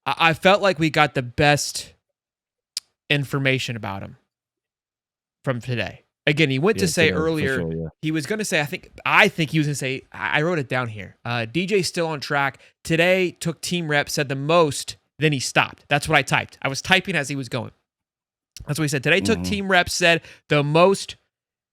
I felt like we got the best information about him from today. Again, he went to say today, for earlier, sure, yeah. he was going to say, I think he was going to say, I wrote it down here. DJ's still on track. Today took team reps, said the most, then he stopped. That's what I typed. I was typing as he was going. That's what he said. Today took team reps, said the most,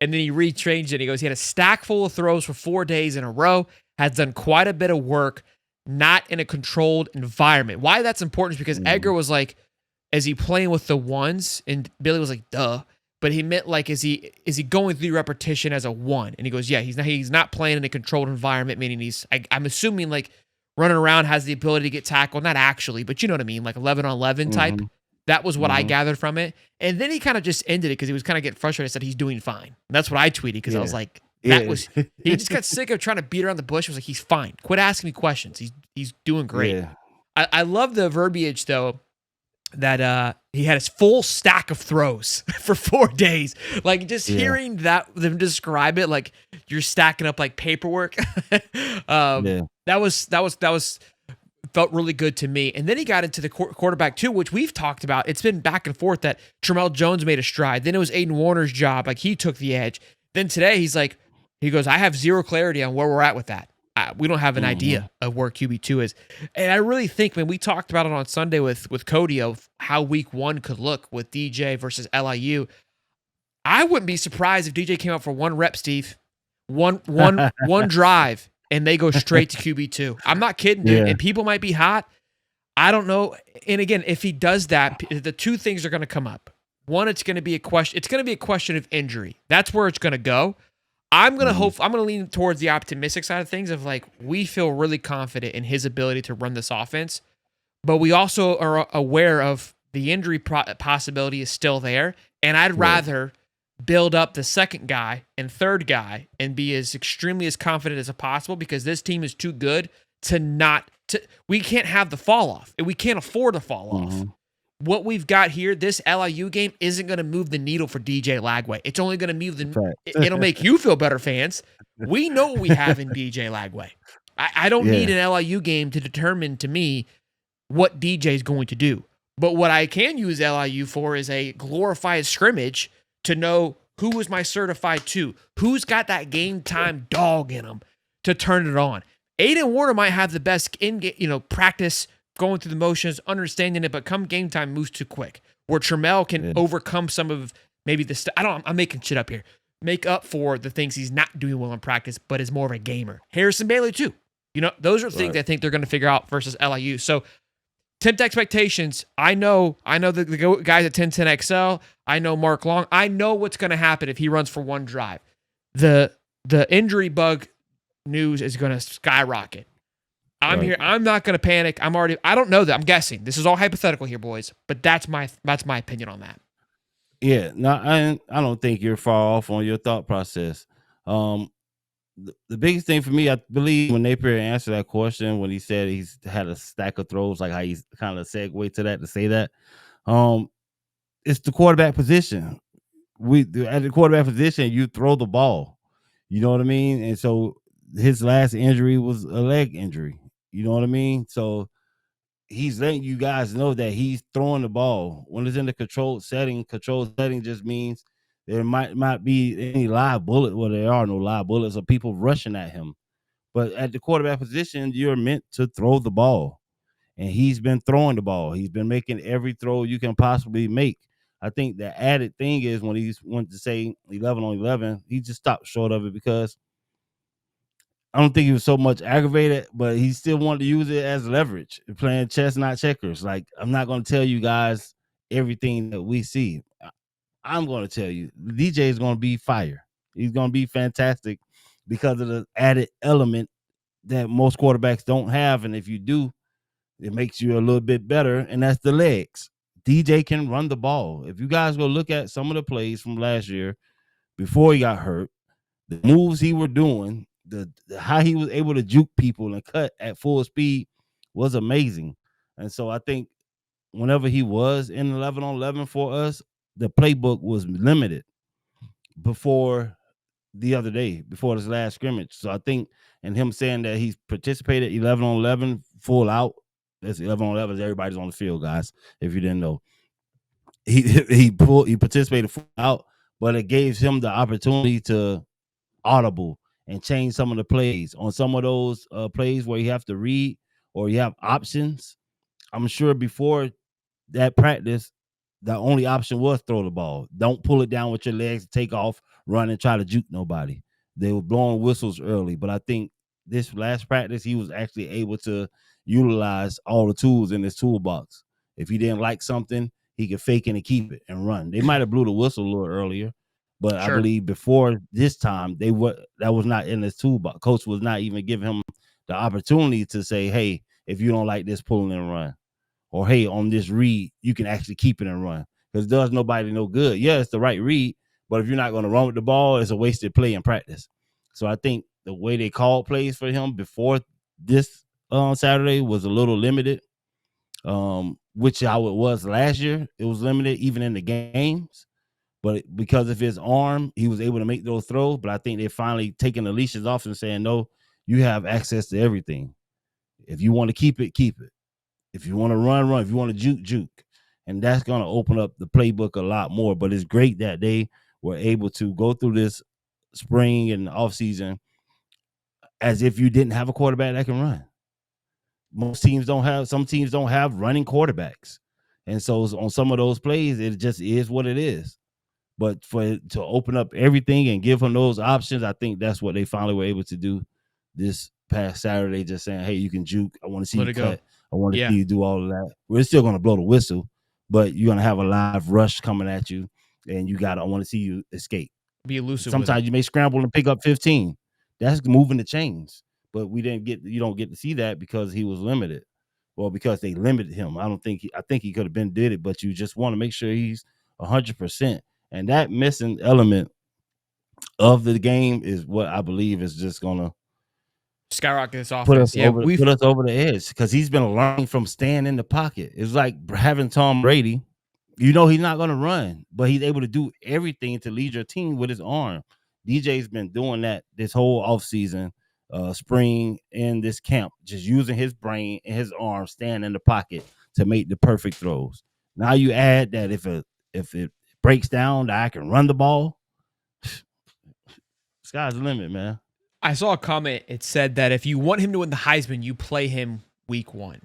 and then he rechanged it. He goes, he had a stack full of throws for 4 days in a row, has done quite a bit of work, not in a controlled environment. Why that's important is because Edgar was like, is he playing with the ones? And Billy was like, duh. But he meant like, is he going through repetition as a one? And he goes, yeah, he's not playing in a controlled environment, meaning I'm assuming like running around has the ability to get tackled. Not actually, but you know what I mean? Like 11 on 11 type. That was what I gathered from it. And then he kind of just ended it because he was kind of getting frustrated. Said he's doing fine. And that's what I tweeted because I was like, he just got sick of trying to beat around the bush. He was like, he's fine. Quit asking me questions. He's doing great. Yeah. I love the verbiage though, that he had his full stack of throws for 4 days. Like just hearing them describe it like you're stacking up like paperwork. That was felt really good to me. And then he got into the quarterback too, which we've talked about. It's been back and forth that Tramel Jones made a stride. Then it was Aiden Warner's job. Like he took the edge. Then today he goes, I have zero clarity on where we're at with that. We don't have an idea of where QB2 is. And I really think when we talked about it on Sunday with Cody of how week 1 could look with DJ versus LIU, I wouldn't be surprised if DJ came out for 1 rep, Steve. One drive, and they go straight to QB2. I'm not kidding, dude. Yeah. And people might be hot. I don't know. And again, if he does that, the 2 things are going to come up. One, it's going to be a question. It's going to be a question of injury. That's where it's going to go. I'm going to lean towards the optimistic side of things of like, we feel really confident in his ability to run this offense, but we also are aware of the injury possibility is still there. And I'd rather build up the second guy and third guy and be as extremely as confident as possible because this team is too good we can't have the fall off and we can't afford to fall off. What we've got here, this LIU game isn't going to move the needle for DJ Lagway. It's only going to move it'll make you feel better, fans. We know what we have in DJ Lagway. I don't need an LIU game to determine to me what DJ is going to do. But what I can use LIU for is a glorified scrimmage to know who is my certified 2, who's got that game time dog in them to turn it on. Aiden Warner might have the best in-game, practice, going through the motions, understanding it, but come game time moves too quick. Where Tramel can overcome some of maybe I'm making shit up here. Make up for the things he's not doing well in practice, but is more of a gamer. Harrison Bailey too. Those are things I think they're going to figure out versus LIU. So tempt expectations. I know the guys at 1010 XL. I know Mark Long. I know what's going to happen if he runs for 1 drive. The injury bug news is going to skyrocket. I'm here. I'm not going to panic. I don't know that. I'm guessing. This is all hypothetical here, boys. But that's my opinion on that. Yeah, no, I don't think you're far off on your thought process. The biggest thing for me, I believe, when Napier answered that question, when he said he's had a stack of throws, like how he's kind of segue to that to say that, it's the quarterback position. At the quarterback position, you throw the ball. You know what I mean? And so his last injury was a leg injury. You know what I mean? So he's letting you guys know that he's throwing the ball. When it's in the controlled setting just means there might be any live bullet. Well, there are no live bullets or people rushing at him. But at the quarterback position, you're meant to throw the ball. And he's been throwing the ball. He's been making every throw you can possibly make. I think the added thing is when he wanted to say 11 on 11, he just stopped short of it because I don't think he was so much aggravated, but he still wanted to use it as leverage, playing chess, not checkers. Like, I'm not going to tell you guys everything that we see. I'm going to tell you, DJ is going to be fire. He's going to be fantastic because of the added element that most quarterbacks don't have. And if you do, it makes you a little bit better, and that's the legs. DJ can run the ball. If you guys go look at some of the plays from last year before he got hurt, the moves he were doing, the how he was able to juke people and cut at full speed was amazing. And so I think whenever he was in 11 on 11 for us, the playbook was limited before the other day, before this last scrimmage. So I think, and him saying that he's participated 11 on 11 full out, It's 11 on 11. Everybody's on the field, guys. If you didn't know, he participated full out, but it gave him the opportunity to audible and change some of the plays on some of those plays where you have to read or you have options. I'm sure before that practice, the only option was throw the ball. Don't pull it down with your legs, take off, run, and try to juke nobody. They were blowing whistles early, but I think this last practice, he was actually able to utilize all the tools in his toolbox. If he didn't like something, he could fake it and keep it and run. They might have blew the whistle a little earlier, but I believe before this time, that was not in his toolbox. Coach was not even giving him the opportunity to say, hey, if you don't like this, pull and run. Or, hey, on this read, you can actually keep it and run. Because it does nobody no good. Yeah, it's the right read, but if you're not going to run with the ball, it's a wasted play in practice. So I think the way they called plays for him before this Saturday was a little limited, which how it was last year. It was limited even in the games. But because of his arm, he was able to make those throws. But I think they're finally taking the leashes off and saying, no, you have access to everything. If you want to keep it, keep it. If you want to run. If you want to juke, juke. And that's going to open up the playbook a lot more. But it's great that they were able to go through this spring and offseason as if you didn't have a quarterback that can run. Some teams don't have running quarterbacks. And so on some of those plays, it just is what it is. But for it to open up everything and give him those options, I think that's what they finally were able to do this past Saturday, just saying, hey, you can juke. I want to see you cut. I want to see you do all of that. We're still going to blow the whistle, but you're going to have a live rush coming at you, and I want to see you escape. Be elusive. Sometimes you may scramble and pick up 15. That's moving the chains. But you don't get to see that because he was limited. Well, because they limited him. I think he could have did it, but you just want to make sure he's 100%. And that missing element of the game is what I believe is just gonna skyrocket this offense. Put us over the edge because he's been learning from staying in the pocket. It's like having Tom Brady. You know he's not gonna run, but he's able to do everything to lead your team with his arm. DJ's been doing that this whole offseason, spring in this camp, just using his brain and his arm, staying in the pocket to make the perfect throws. Now you add that if it breaks down that I can run the ball, sky's the limit, man. I saw a comment. It said that if you want him to win the Heisman, you play him week 1.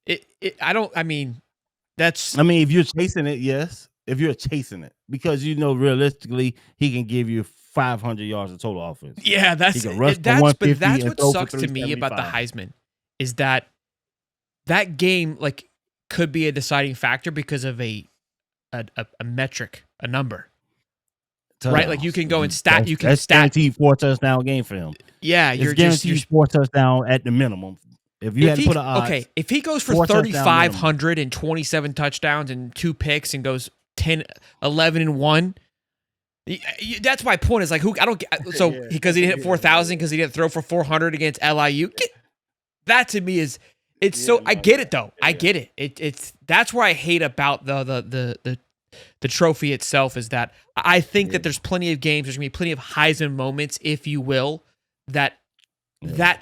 If you're chasing it, yes. If you're chasing it, because realistically he can give you 500 yards of total offense. Yeah, that's what sucks to me about the Heisman is that game could be a deciding factor because of a metric, a number. Right, like you can go and stat. You can stat. Guaranteed 4 touchdown game for him. Yeah, you're guaranteed 4 touchdown at the minimum. If you had to put an odds, if he goes for 3,500 and 27 touchdowns and 2 picks and goes 10, 11 and 1, that's my point. Is like because he didn't hit 4,000 because he didn't throw for 400 against LIU. That to me is I get it though. I get it. It's that's where I hate about the trophy itself is that I think that there's plenty of games, there's going to be plenty of Heisman moments, if you will, that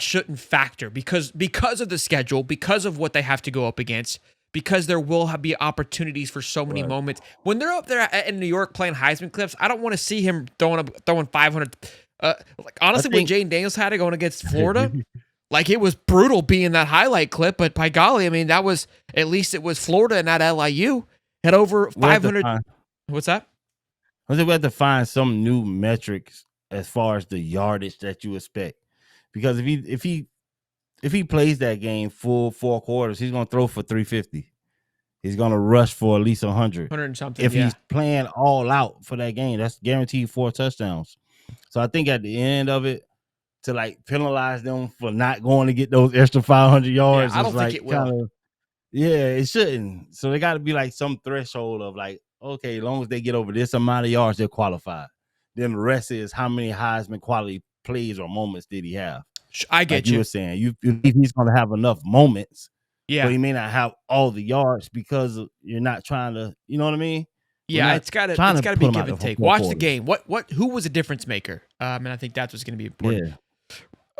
shouldn't factor because of the schedule, because of what they have to go up against, because there will be opportunities for so many moments. When they're up there in New York playing Heisman clips, I don't want to see him throwing 500. Honestly, when Jaden Daniels had it going against Florida, it was brutal being that highlight clip, but by golly, I mean, at least it was Florida and not LIU. Had over 500. What's that? I think we have to find some new metrics as far as the yardage that you expect, because if he plays that game full 4 quarters, he's gonna throw for 350. He's gonna rush for at least 100. 100 and something. If he's playing all out for that game, that's guaranteed 4 touchdowns. So I think at the end of it, to penalize them for not going to get those extra 500 yards, I don't think it will. It shouldn't. So there got to be some threshold of okay, as long as they get over this amount of yards, they're qualified. Then the rest is how many Heisman quality plays or moments did he have? I get you were saying. You believe he's going to have enough moments, but he may not have all the yards because you're not trying to. You know what I mean? Yeah, it's got to be give and take. Watch the game. Who was a difference maker? And I think that's what's going to be important.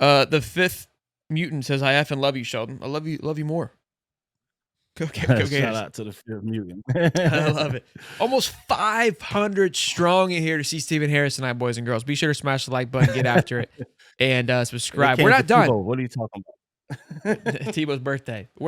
Yeah. The fifth Mutant says, "I effing love you, Sheldon. I love you more." Okay, Shout out to the Fear Mutant. I love it. Almost 500 strong in here to see Stephen Harris tonight, boys and girls. Be sure to smash the like button, get after it, and subscribe. We're not done. What are you talking about? Tebow's birthday. We're